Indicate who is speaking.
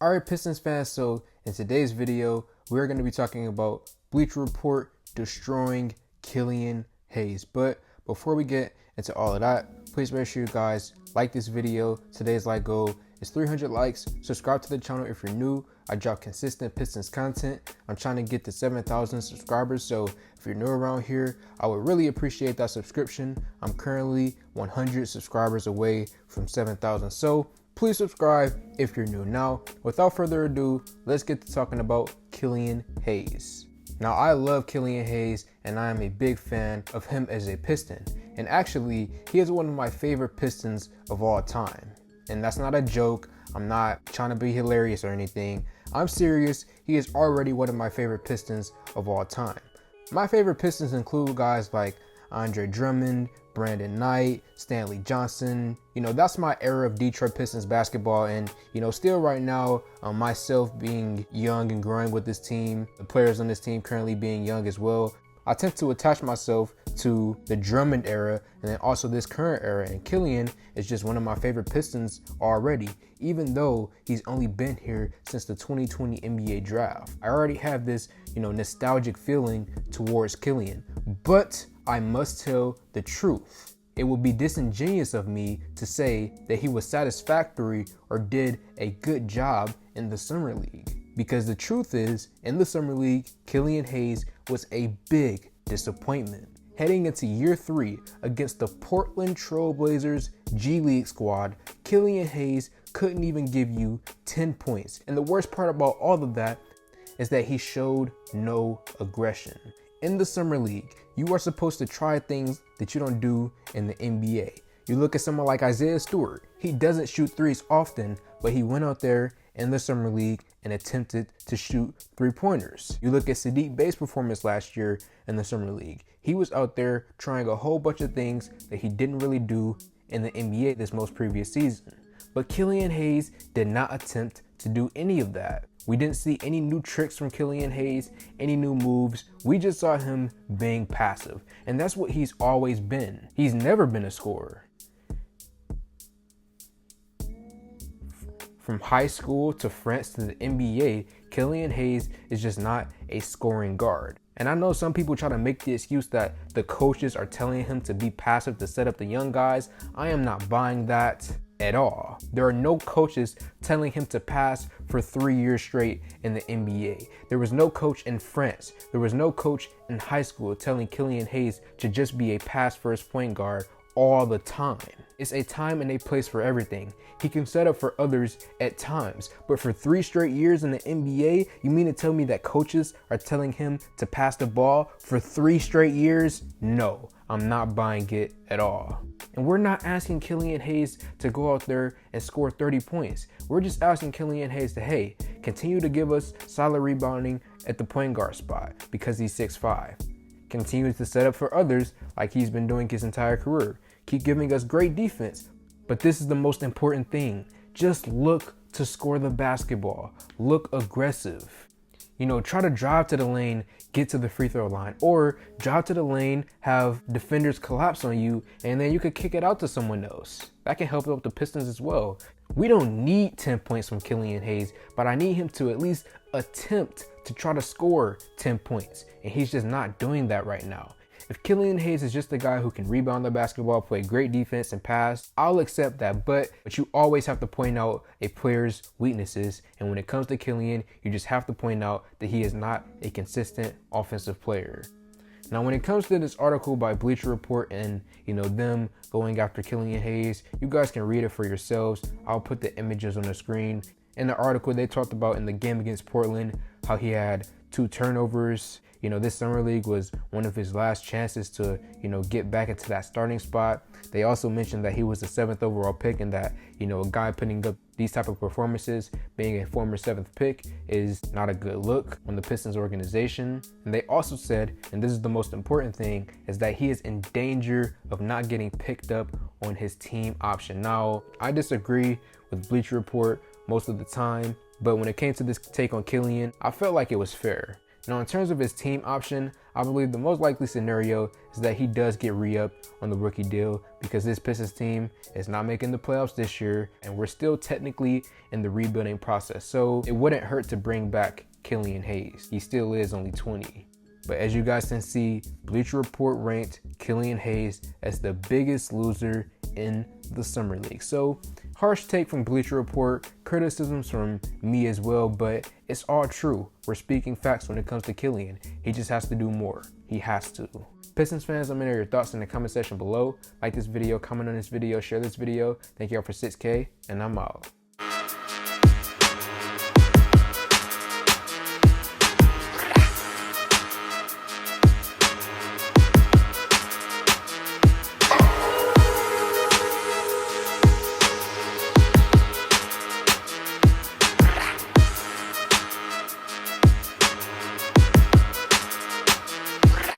Speaker 1: Alright Pistons fans, so in today's video, we're going to be talking about Bleacher Report destroying Killian Hayes. But before we get into all of that, please make sure you guys like this video. Today's like goal is 300 likes. Subscribe to the channel if you're new. I drop consistent Pistons content. I'm trying to get to 7,000 subscribers, so if you're new around here, I would really appreciate that subscription. I'm currently 100 subscribers away from 7,000, so please subscribe if you're new. Now, without further ado, let's get to talking about Killian Hayes. Now, I love Killian Hayes, and I am a big fan of him as a Piston. And actually, he is one of my favorite Pistons of all time. And that's not a joke. I'm not trying to be hilarious or anything. I'm serious. He is already one of my favorite Pistons of all time. My favorite Pistons include guys like Andre Drummond, Brandon Knight, Stanley Johnson. You know, that's my era of Detroit Pistons basketball. And, you know, still right now, myself being young and growing with this team, the players on this team currently being young as well, I tend to attach myself to the Drummond era and then also this current era. And Killian is just one of my favorite Pistons already, even though he's only been here since the 2020 NBA draft. I already have this, nostalgic feeling towards Killian, but I must tell the truth. It would be disingenuous of me to say that he was satisfactory or did a good job in the Summer League. Because the truth is, in the Summer League, Killian Hayes was a big disappointment. Heading into year 3 against the Portland Trail Blazers G League squad, Killian Hayes couldn't even give you 10 points. And the worst part about all of that is that he showed no aggression. In the Summer League, you are supposed to try things that you don't do in the NBA. You look at someone like Isaiah Stewart. He doesn't shoot threes often, but he went out there in the Summer League and attempted to shoot three-pointers. You look at Sadiq Bey's performance last year in the Summer League. He was out there trying a whole bunch of things that he didn't really do in the NBA this most previous season. But Killian Hayes did not attempt to do any of that. We didn't see any new tricks from Killian Hayes, any new moves. We just saw him being passive. And that's what he's always been. He's never been a scorer. From high school to France to the NBA, Killian Hayes is just not a scoring guard. And I know some people try to make the excuse that the coaches are telling him to be passive to set up the young guys. I am not buying that at all. There are no coaches telling him to pass for 3 years straight in the NBA. There was no coach in France. There was no coach in high school telling Killian Hayes to just be a pass-first point guard all the time. It's a time and a place for everything. He can set up for others at times, but for 3 straight years in the NBA, you mean to tell me that coaches are telling him to pass the ball for 3 straight years? No, I'm not buying it at all. And we're not asking Killian Hayes to go out there and score 30 points. We're just asking Killian Hayes to, hey, continue to give us solid rebounding at the point guard spot because he's 6'5". Continue to set up for others like he's been doing his entire career. Keep giving us great defense. But this is the most important thing. Just look to score the basketball. Look aggressive. Try to drive to the lane, get to the free throw line, or drive to the lane, have defenders collapse on you, and then you could kick it out to someone else. That can help out the Pistons as well. We don't need 10 points from Killian Hayes, but I need him to at least attempt to try to score 10 points, and he's just not doing that right now. If Killian Hayes is just a guy who can rebound the basketball, play great defense, and pass, I'll accept that. But you always have to point out a player's weaknesses. And when it comes to Killian, you just have to point out that he is not a consistent offensive player. Now, when it comes to this article by Bleacher Report and, them going after Killian Hayes, you guys can read it for yourselves. I'll put the images on the screen. In the article, they talked about in the game against Portland, how he had 2 turnovers. This Summer League was one of his last chances to, get back into that starting spot. They also mentioned that he was the 7th overall pick and that, a guy putting up these type of performances, being a former 7th pick, is not a good look on the Pistons organization. And they also said, and this is the most important thing, is that he is in danger of not getting picked up on his team option. Now, I disagree with Bleacher Report most of the time, but when it came to this take on Killian, I felt like it was fair. Now, in terms of his team option, I believe the most likely scenario is that he does get re-upped on the rookie deal because this Pistons team is not making the playoffs this year and we're still technically in the rebuilding process. So it wouldn't hurt to bring back Killian Hayes. He still is only 20. But as you guys can see, Bleacher Report ranked Killian Hayes as the biggest loser in the Summer League. So harsh take from Bleacher Report, criticisms from me as well, but it's all true. We're speaking facts when it comes to Killian. He just has to do more. He has to. Pistons fans, let me know your thoughts in the comment section below. Like this video, comment on this video, share this video. Thank y'all for 6K, and I'm out.